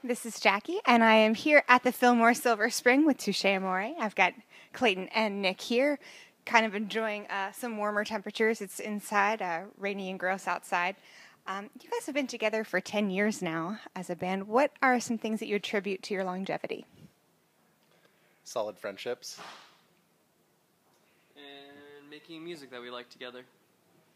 This is Jackie, and I am here at the Fillmore Silver Spring with Touche Amore. I've got Clayton and Nick here, kind of enjoying some warmer temperatures. It's inside, rainy and gross outside. You guys have been together for 10 years now as a band. What are some things that you attribute to your longevity? Solid friendships. And making music that we like together.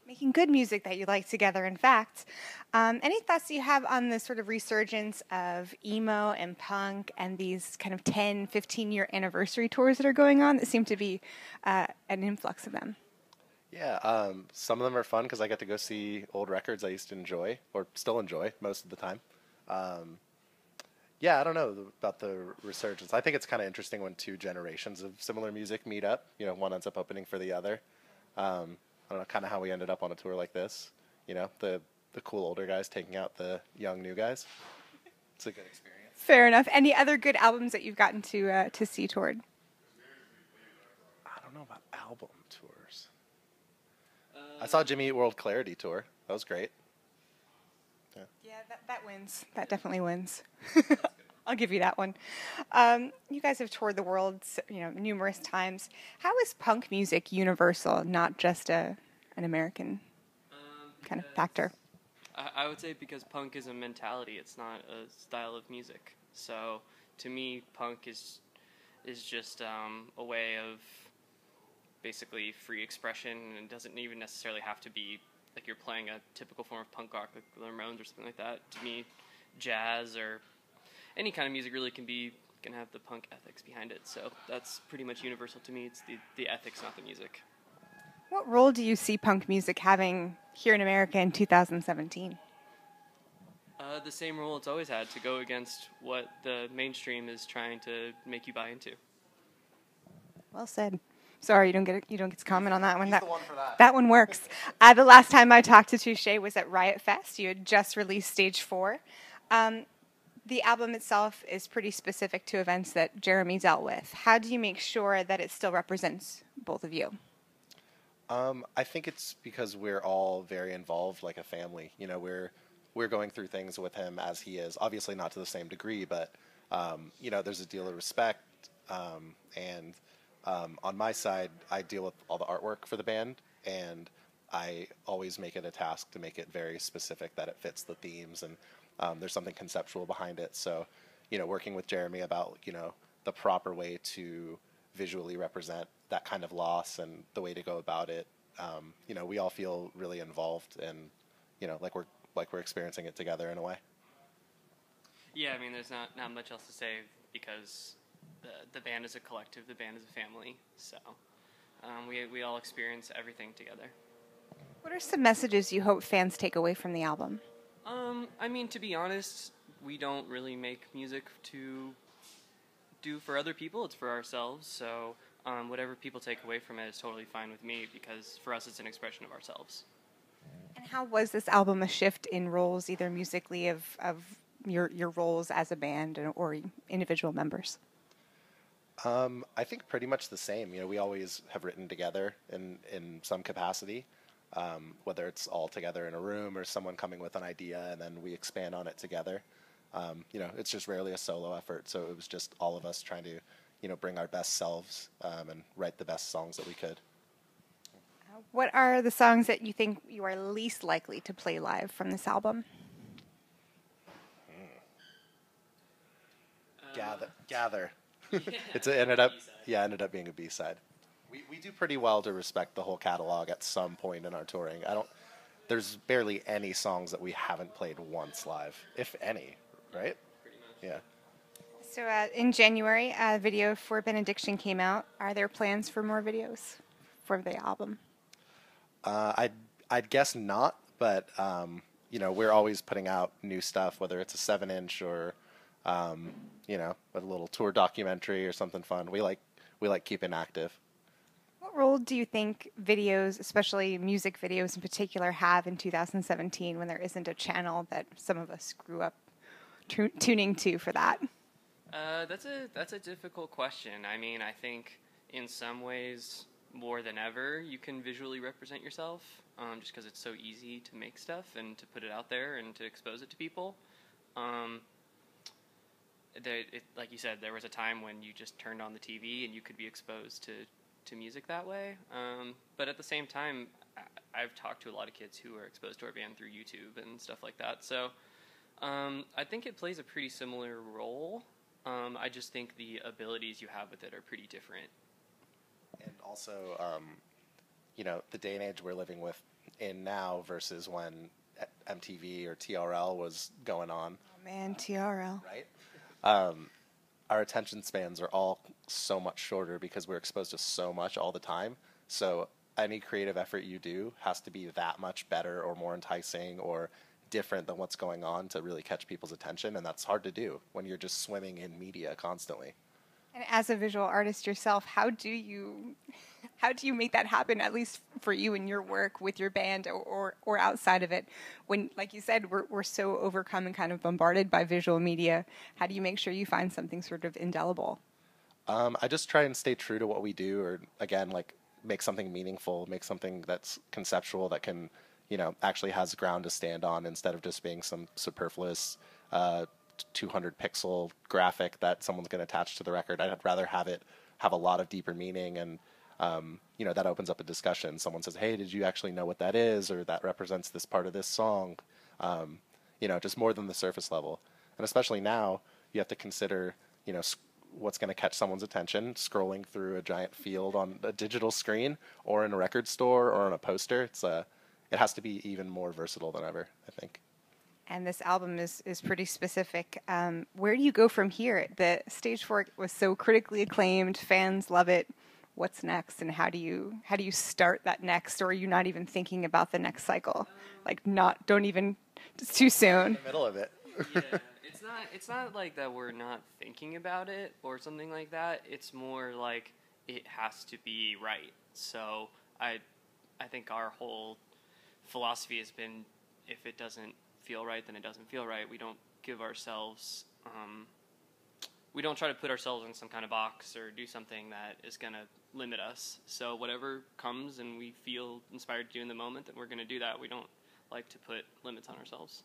Making good music that you like together, in fact. Any thoughts you have on the sort of resurgence of emo and punk and these kind of 10, 15-year anniversary tours that are going on that seem to be an influx of them? Yeah, some of them are fun because I get to go see old records I used to enjoy, or still enjoy most of the time. Yeah, I don't know about the resurgence. I think it's kind of interesting when two generations of similar music meet up. You know, one ends up opening for the other. I don't know, kind of how we ended up on a tour like this. You know, the cool older guys taking out the young new guys. It's a good experience. Fair enough. Any other good albums that you've gotten to see toured? I don't know about album tours. I saw Jimmy Eat World Clarity tour. That was great. Yeah, that wins. That definitely wins. I'll give you that one. You guys have toured the world, numerous times. How is punk music universal, not just an American kind of factor? I would say because punk is a mentality. It's not a style of music. So to me, punk is just a way of basically free expression, and it doesn't even necessarily have to be like you're playing a typical form of punk rock, like the Ramones or something like that. To me, jazz or any kind of music really can have the punk ethics behind it. So that's pretty much universal to me. It's the ethics, not the music. What role do you see punk music having here in America in 2017? The same role it's always had, to go against what the mainstream is trying to make you buy into. Well said. Sorry, you don't get to comment on that one. He's the one for that. That one works. The last time I talked to Touche was at Riot Fest. You had just released Stage 4. The album itself is pretty specific to events that Jeremy dealt with. How do you make sure that it still represents both of you? I think it's because we're all very involved, like a family. You know, we're going through things with him as he is. Obviously, not to the same degree, but there's a deal of respect. And on my side, I deal with all the artwork for the band, and I always make it a task to make it very specific, that it fits the themes, and there's something conceptual behind it. So, working with Jeremy about, the proper way to visually represent that kind of loss and the way to go about it, we all feel really involved and, like we're experiencing it together in a way. Yeah, I mean, there's not much else to say because the band is a collective, the band is a family, so we all experience everything together. What are some messages you hope fans take away from the album? I mean, to be honest, we don't really make music to do for other people, it's for ourselves, so whatever people take away from it is totally fine with me, because for us it's an expression of ourselves. And how was this album a shift in roles, either musically of your roles as a band or individual members? I think pretty much the same. We always have written together in some capacity, whether it's all together in a room or someone coming with an idea and then we expand on it together. It's just rarely a solo effort, so it was just all of us trying to, bring our best selves and write the best songs that we could. What are the songs that you think you are least likely to play live from this album? Gather. Yeah, ended up being a B-side. We do pretty well to respect the whole catalog at some point in our touring. There's barely any songs that we haven't played once live, if any, right? Pretty much. Yeah. So in January, a video for Benediction came out. Are there plans for more videos for the album? I'd guess not, but we're always putting out new stuff, whether it's a 7-inch or a little tour documentary or something fun. We like keeping active. What role do you think videos, especially music videos in particular, have in 2017 when there isn't a channel that some of us grew up tuning to for that? That's a difficult question. I mean, I think in some ways more than ever you can visually represent yourself, just because it's so easy to make stuff and to put it out there and to expose it to people. like you said, there was a time when you just turned on the TV and you could be exposed to music that way. But at the same time, I've talked to a lot of kids who are exposed to our band through YouTube and stuff like that. So I think it plays a pretty similar role. I just think the abilities you have with it are pretty different. And also, the day and age we're living in now versus when MTV or TRL was going on. Oh man, TRL. Right? Our attention spans are all so much shorter because we're exposed to so much all the time. So any creative effort you do has to be that much better or more enticing or different than what's going on to really catch people's attention, and that's hard to do when you're just swimming in media constantly. And as a visual artist yourself, how do you make that happen, at least for you in your work with your band or outside of it? When, like you said, we're so overcome and kind of bombarded by visual media, how do you make sure you find something sort of indelible? I just try and stay true to what we do, or again, like make something meaningful, make something that's conceptual that can, actually has ground to stand on instead of just being some superfluous 200 pixel graphic that someone's going to attach to the record. I'd rather have it have a lot of deeper meaning, and that opens up a discussion. Someone says, hey, did you actually know what that is, or that represents this part of this song? Just more than the surface level. And especially now, you have to consider what's going to catch someone's attention. Scrolling through a giant field on a digital screen or in a record store or on a poster, it has to be even more versatile than ever, I think. And this album is pretty specific. Where do you go from here? The stage 4 was so critically acclaimed. Fans love it. What's next, and how do you start that next? Or are you not even thinking about the next cycle? It's too soon. In the middle of it. Yeah, it's not like that we're not thinking about it or something like that. It's more like it has to be right. So I think our whole philosophy has been, if it doesn't feel right, then it doesn't feel right. We don't give ourselves, we don't try to put ourselves in some kind of box or do something that is going to limit us. So whatever comes and we feel inspired to do in the moment, then we're going to do that. We don't like to put limits on ourselves.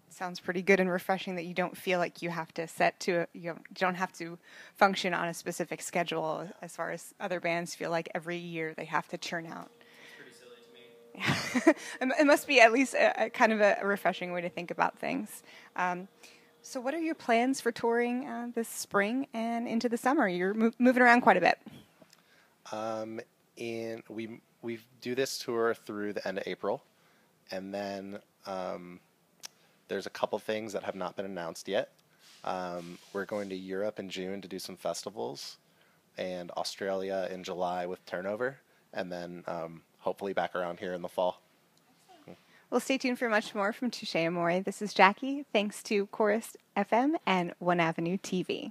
Sounds pretty good and refreshing that you don't feel like you have to you don't have to function on a specific schedule, as far as other bands feel like every year they have to churn out. It must be at least a kind of a refreshing way to think about things. So what are your plans for touring this spring and into the summer? You're moving around quite a bit. We do this tour through the end of April, and then there's a couple things that have not been announced yet. We're going to Europe in June to do some festivals, and Australia in July with Turnover, and then hopefully back around here in the fall. Well, stay tuned for much more from Touché Amore. This is Jackie, thanks to Chorus FM and One Avenue TV.